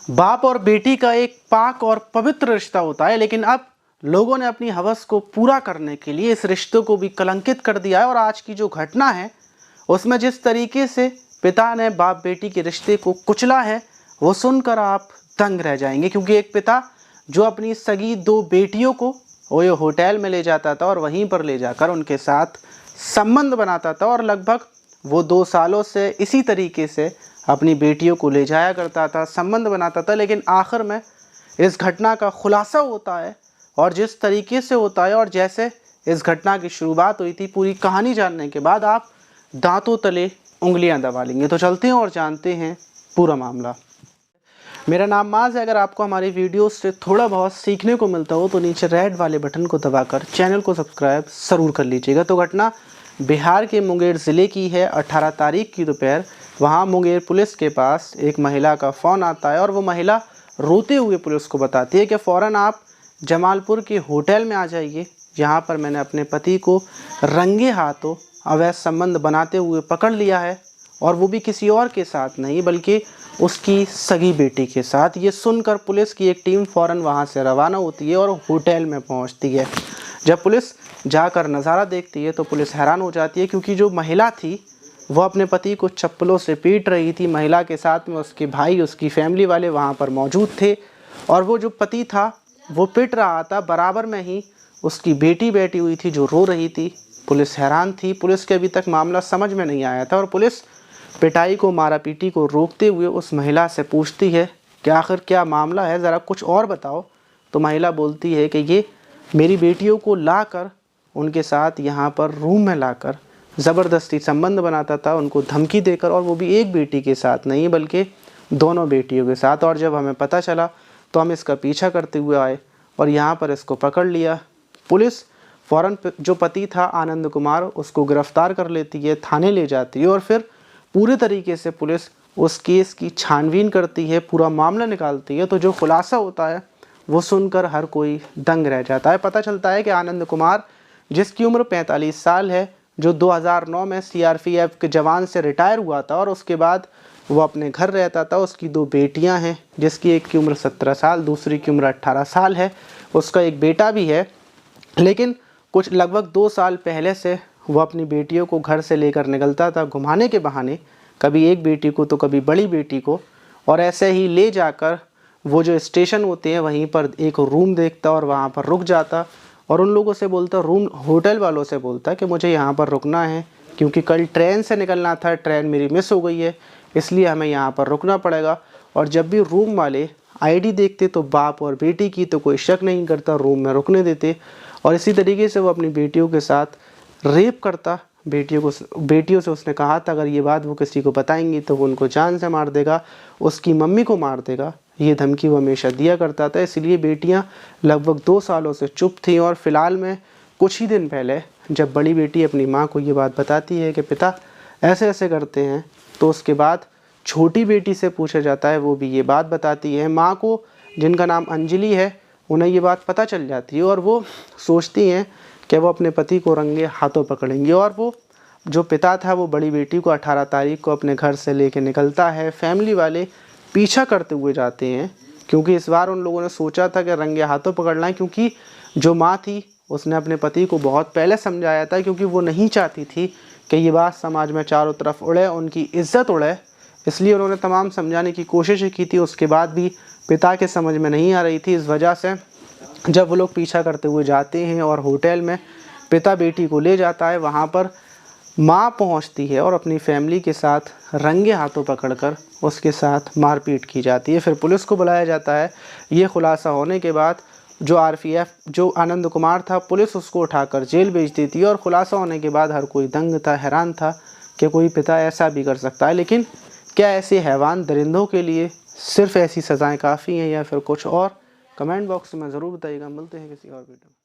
बाप और बेटी का एक पाक और पवित्र रिश्ता होता है, लेकिन अब लोगों ने अपनी हवस को पूरा करने के लिए इस रिश्ते को भी कलंकित कर दिया है। और आज की जो घटना है उसमें जिस तरीके से पिता ने बाप बेटी के रिश्ते को कुचला है वो सुनकर आप दंग रह जाएंगे। क्योंकि एक पिता जो अपनी सगी दो बेटियों को वो होटल में ले जाता था और वहीं पर ले जाकर उनके साथ संबंध बनाता था, और लगभग वो 2 सालों से इसी तरीके से अपनी बेटियों को ले जाया करता था, संबंध बनाता था। लेकिन आखिर में इस घटना का खुलासा होता है, और जिस तरीके से होता है और जैसे इस घटना की शुरुआत हुई थी, पूरी कहानी जानने के बाद आप दांतों तले उंगलियां दबा लेंगे। तो चलते हैं और जानते हैं पूरा मामला। मेरा नाम माज है। अगर आपको हमारी वीडियो से थोड़ा बहुत सीखने को मिलता हो तो नीचे रेड वाले बटन को दबाकर चैनल को सब्सक्राइब ज़रूर कर लीजिएगा। तो घटना बिहार के मुंगेर ज़िले की है। 18 तारीख की दोपहर वहाँ मुंगेर पुलिस के पास एक महिला का फ़ोन आता है, और वो महिला रोते हुए पुलिस को बताती है कि फ़ौरन आप जमालपुर के होटल में आ जाइए। यहाँ पर मैंने अपने पति को रंगे हाथों अवैध संबंध बनाते हुए पकड़ लिया है, और वो भी किसी और के साथ नहीं बल्कि उसकी सगी बेटी के साथ। ये सुनकर पुलिस की एक टीम फ़ौरन वहाँ से रवाना होती है और होटल में पहुँचती है। जब पुलिस जाकर नज़ारा देखती है तो पुलिस हैरान हो जाती है, क्योंकि जो महिला थी वो अपने पति को चप्पलों से पीट रही थी। महिला के साथ में उसके भाई, उसकी फैमिली वाले वहाँ पर मौजूद थे, और वो जो पति था वो पिट रहा था। बराबर में ही उसकी बेटी बैठी हुई थी जो रो रही थी। पुलिस हैरान थी। पुलिस के अभी तक मामला समझ में नहीं आया था, और पुलिस पिटाई को, मारा पीटी को रोकते हुए उस महिला से पूछती है कि आखिर क्या मामला है, ज़रा कुछ और बताओ। तो महिला बोलती है कि ये मेरी बेटियों को लाकर उनके साथ यहाँ पर रूम में लाकर ज़बरदस्ती संबंध बनाता था, उनको धमकी देकर, और वो भी एक बेटी के साथ नहीं बल्कि दोनों बेटियों के साथ। और जब हमें पता चला तो हम इसका पीछा करते हुए आए और यहाँ पर इसको पकड़ लिया। पुलिस फ़ौरन जो पति था आनंद कुमार, उसको गिरफ़्तार कर लेती है, थाने ले जाती है, और फिर पूरे तरीके से पुलिस उस केस की छानबीन करती है, पूरा मामला निकालती है। तो जो खुलासा होता है वो सुनकर हर कोई दंग रह जाता है। पता चलता है कि आनंद कुमार, जिसकी उम्र 45 साल है, जो 2009 में सीआरपीएफ के जवान से रिटायर हुआ था, और उसके बाद वो अपने घर रहता था। उसकी 2 बेटियां हैं, जिसकी एक की उम्र 17 साल, दूसरी की उम्र 18 साल है। उसका एक बेटा भी है, लेकिन कुछ लगभग 2 साल पहले से वो अपनी बेटियों को घर से लेकर निकलता था घुमाने के बहाने, कभी एक बेटी को तो कभी बड़ी बेटी को, और ऐसे ही ले जाकर वो जो स्टेशन होते हैं वहीं पर एक रूम देखता और वहाँ पर रुक जाता, और उन लोगों से बोलता, रूम होटल वालों से बोलता कि मुझे यहाँ पर रुकना है क्योंकि कल ट्रेन से निकलना था, ट्रेन मेरी मिस हो गई है, इसलिए हमें यहाँ पर रुकना पड़ेगा। और जब भी रूम वाले आईडी देखते तो बाप और बेटी की, तो कोई शक नहीं करता, रूम में रुकने देते। और इसी तरीके से वो अपनी बेटियों के साथ रेप करता। बेटियों से उसने कहा था अगर ये बात वो किसी को बताएंगी तो वो उनको जान से मार देगा, उसकी मम्मी को मार देगा। ये धमकी वो हमेशा दिया करता था। इसलिए बेटियां लगभग 2 सालों से चुप थीं, और फिलहाल में कुछ ही दिन पहले जब बड़ी बेटी अपनी माँ को ये बात बताती है कि पिता ऐसे ऐसे करते हैं, तो उसके बाद छोटी बेटी से पूछा जाता है, वो भी ये बात बताती है। माँ को, जिनका नाम अंजलि है, उन्हें ये बात पता चल जाती है, और वो सोचती हैं कि वो अपने पति को रंगे हाथों पकड़ेंगे। और वो जो पिता था वो बड़ी बेटी को 18 तारीख को अपने घर से लेके निकलता है। फैमिली वाले पीछा करते हुए जाते हैं, क्योंकि इस बार उन लोगों ने सोचा था कि रंगे हाथों पकड़ना है, क्योंकि जो माँ थी उसने अपने पति को बहुत पहले समझाया था, क्योंकि वो नहीं चाहती थी कि ये बात समाज में चारों तरफ उड़े, उनकी इज्जत उड़े। इसलिए उन्होंने तमाम समझाने की कोशिश की थी, उसके बाद भी पिता के समझ में नहीं आ रही थी। इस वजह से जब वो लोग पीछा करते हुए जाते हैं और होटल में पिता बेटी को ले जाता है, वहाँ पर माँ पहुँचती है और अपनी फैमिली के साथ रंगे हाथों पकड़कर उसके साथ मारपीट की जाती है। फिर पुलिस को बुलाया जाता है। ये खुलासा होने के बाद जो आरपीएफ, जो आनंद कुमार था, पुलिस उसको उठाकर जेल भेज देती है। और खुलासा होने के बाद हर कोई दंग था, हैरान था कि कोई पिता ऐसा भी कर सकता है। लेकिन क्या ऐसे हैवान दरिंदों के लिए सिर्फ ऐसी सज़ाएँ काफ़ी हैं या फिर कुछ और? कमेंट बॉक्स में ज़रूर बताइएगा। मिलते हैं किसी और वीडियो में।